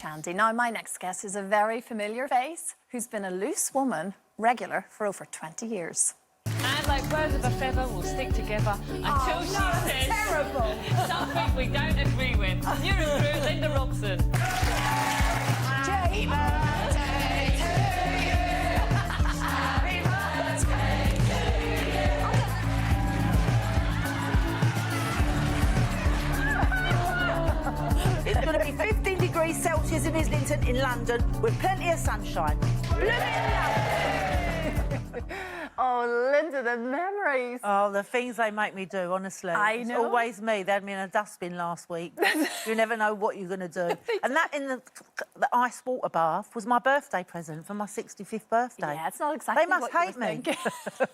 Candy. Now, my next guest is a very familiar face who's been a loose woman regular for over 20 years. And like birds of a feather will stick together until she says terrible. something we don't agree with. You're a crew, Linda Robson. Jay. It's going to be 15 degrees Celsius in Islington in London with plenty of sunshine. Oh, Linda, the memories. Oh, the things they make me do, honestly. I It's know. always me. They had me in a dustbin last week. You never know what you're going to do. And that in the ice water bath was my birthday present for my 65th birthday. Yeah, it's not exactly They must what hate you were me. thinking.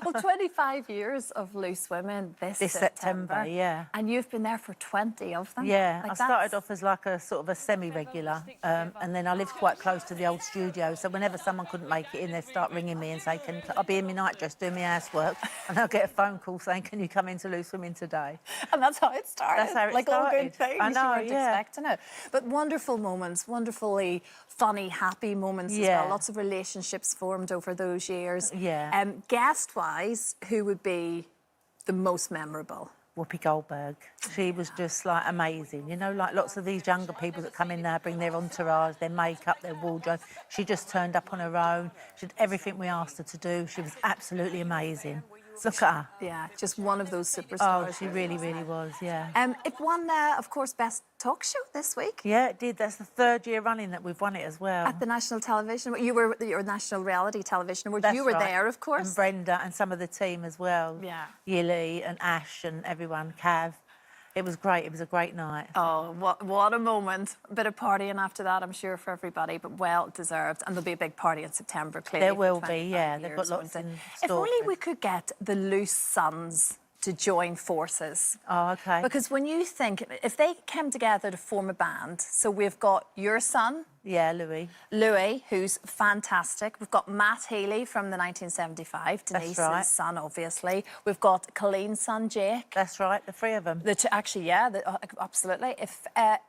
Well, 25 years of Loose Women this September, yeah. And you've been there for 20 of them? Yeah, Like I started off as like a sort of a semi-regular, and then I lived quite close to the old studio, so whenever someone couldn't make it in, they'd start ringing me and say, I'll be in my nightdress doing my housework, and I'll get a phone call saying, can you come into Loose Women today? And that's how it started. That's how it like started. all good things. I know, You weren't yeah. expecting it. But wonderful moments, wonderfully funny, happy moments as Yeah. well. Lots of relationships formed over those years. Yeah. Guest-wise, who would be the most memorable? Whoopi Goldberg. She was just like amazing. You know, like lots of these younger people that come in now, bring their entourage, their makeup, their wardrobe. She just turned up on her own. She did everything we asked her to do. She was absolutely amazing. Look at her. Yeah, just one of those superstars. Oh, she really, really was, yeah. It won, of course, Best Talk Show this week. Yeah, it did. That's the third year running that we've won it as well. At the National Television. You were at your National Reality Television Award. That's You were right. there, of course. And Brenda and some of the team as well. Yeah. Yili and Ash and everyone, Cav. It was great. It was a great night. Oh, what a moment. A bit of partying after that, I'm sure, for everybody, but well deserved. And there'll be a big party in September, clearly. There will for be, 25 yeah. They've years, got lots won't in it? store. If only we could get the Loose Sons to join forces. Oh, OK. Because when you think, if they came together to form a band, so we've got your son, Yeah, Louis, who's fantastic. We've got Matt Healy from the 1975, Denise's right. son, obviously. We've got Colleen's son, Jake. That's right, the three of them. Actually, yeah, absolutely. If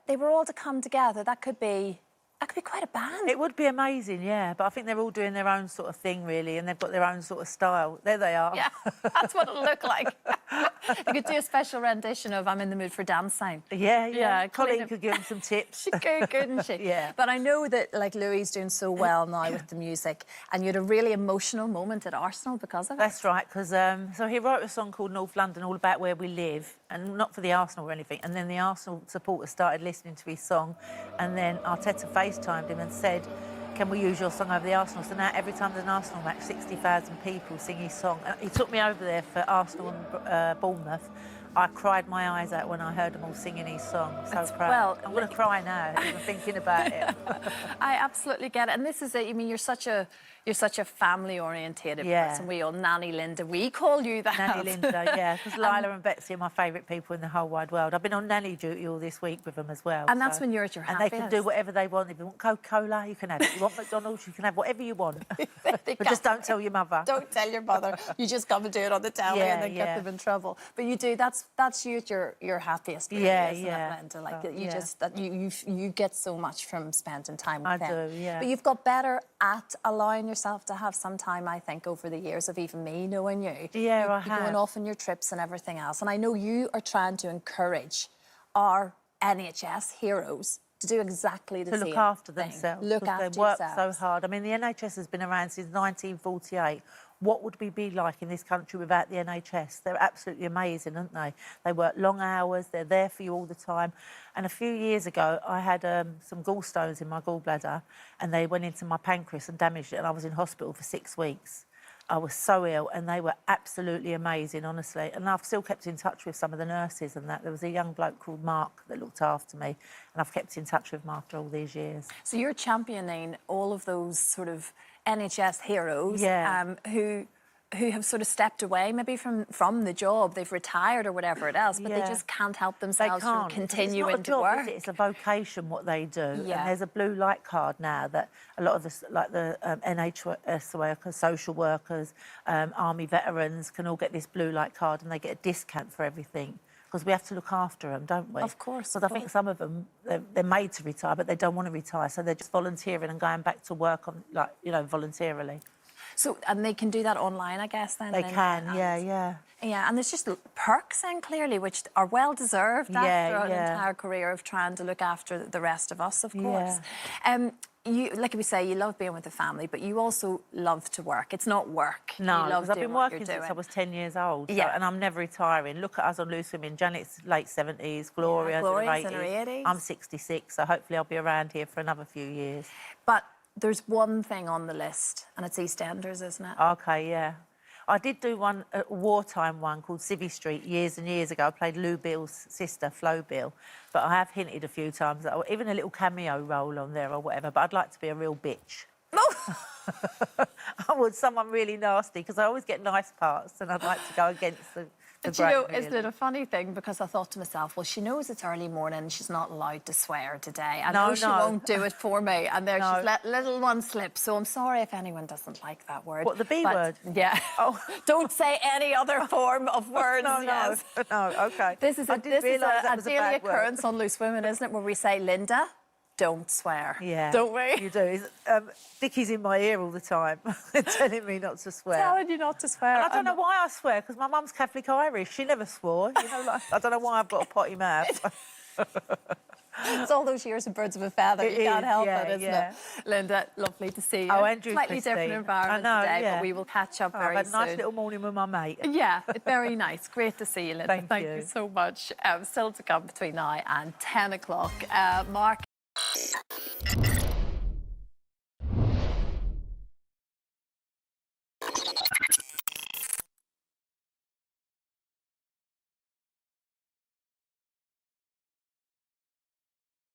they were all to come together, that could be quite a band. It would be amazing, yeah. But I think they're all doing their own sort of thing, really, and they've got their own sort of style. There they are. Yeah, that's what it'll look like. You could do a special rendition of I'm in the mood for dancing. Yeah. Colleen could give them some tips. She could, couldn't she? Yeah. But I know that, like, Louis is doing so well now with the music, and you had a really emotional moment at Arsenal because of it. That's right, because so he wrote a song called North London, all about where we live, and not for the Arsenal or anything. And then the Arsenal supporters started listening to his song, and then Arteta FaceTimed him and said, can we use your song over the Arsenal? So now every time there's an Arsenal match, 60,000 people sing his song. He took me over there for Arsenal and Bournemouth. I cried my eyes out when I heard them all singing his song. So proud. Well, I'm going to cry now, even thinking about it. I absolutely get it. And this is it. I mean, you're such a family-orientated person. We all, Nanny Linda, we call you that. Nanny Linda, yeah, because Lila and Betsy are my favourite people in the whole wide world. I've been on nanny duty all this week with them as well. And that's when you're at your happiest. And they can do whatever they want. If you want Coca-Cola, you can have it. You want McDonald's, you can have whatever you want. But just don't tell your mother. Don't tell your mother. You just come and do it on the telly and then get them in trouble. But you do. That's you at your happiest. Really, isn't it, Linda? Like you get so much from spending time with them. I do, yeah. But you've got better at allowing yourself to have some time, I think, over the years of even me knowing you. Yeah, I You're have. going off on your trips and everything else. And I know you are trying to encourage our NHS heroes to do exactly the same to look after thing. themselves. Look because after they work yourselves. so hard. I mean, the NHS has been around since 1948. What would we be like in this country without the NHS? They're absolutely amazing, aren't they? They work long hours, they're there for you all the time. And a few years ago, I had some gallstones in my gallbladder, and they went into my pancreas and damaged it, and I was in hospital for 6 weeks. I was so ill, and they were absolutely amazing, honestly. And I've still kept in touch with some of the nurses and that. There was a young bloke called Mark that looked after me, and I've kept in touch with him after all these years. So you're championing all of those sort of NHS heroes who have sort of stepped away maybe from the job. They've retired or whatever it is, but they just can't help themselves from continuing it's not a job, to work. Is it? It's a vocation, what they do. Yeah. And there's a blue light card now that a lot of the NHS workers, social workers, army veterans can all get this blue light card, and they get a discount for everything. because we have to look after them, don't we? Of course. Because I think some of them, they're made to retire, but they don't want to retire, so they're just volunteering and going back to work on, like, you know, voluntarily. So, and they can do that online, I guess, then? They can, yeah. Yeah, and there's just perks then, clearly, which are well-deserved after an entire career of trying to look after the rest of us, of course. You, like we say, you love being with the family, but you also love to work. It's not work. No, you love because I've been working since I was 10 years old. So, and I'm never retiring. Look at us on Loose Women. Janet's late 70s, Gloria's in her 80s. I'm 66, so hopefully I'll be around here for another few years. But there's one thing on the list, and it's EastEnders, isn't it? OK, yeah. I did do one, a wartime one called Civvy Street years and years ago. I played Lou Bill's sister, Flo Bill. But I have hinted a few times, that even a little cameo role on there or whatever, but I'd like to be a real bitch. I would, someone really nasty, because I always get nice parts and I'd like to go against the But you know, isn't it a funny thing? Because I thought to myself, well, she knows it's early morning and she's not allowed to swear today. I know she won't do it for me. And there she's let little one slip. So I'm sorry if anyone doesn't like that word. What, the B word? Yeah. Oh. Don't say any other form of words. No, OK. This is a daily occurrence on Loose Women, isn't it? Where we say, Linda, don't swear. Yeah. Don't we? You do. Dicky's in my ear all the time, telling me not to swear. Telling you not to swear. And I don't know why I swear, because my mum's Catholic Irish. She never swore. You know, like, I don't know why I've got a potty mouth. It's all those years of birds of a feather. You can't help it, isn't it? Linda, lovely to see you. Oh, Andrew, Slightly different environment today, but we will catch up very soon. I've had a nice little morning with my mate. Yeah, very nice. Great to see you, Linda. Thank you so much. Still to come between now and 10 o'clock. Mark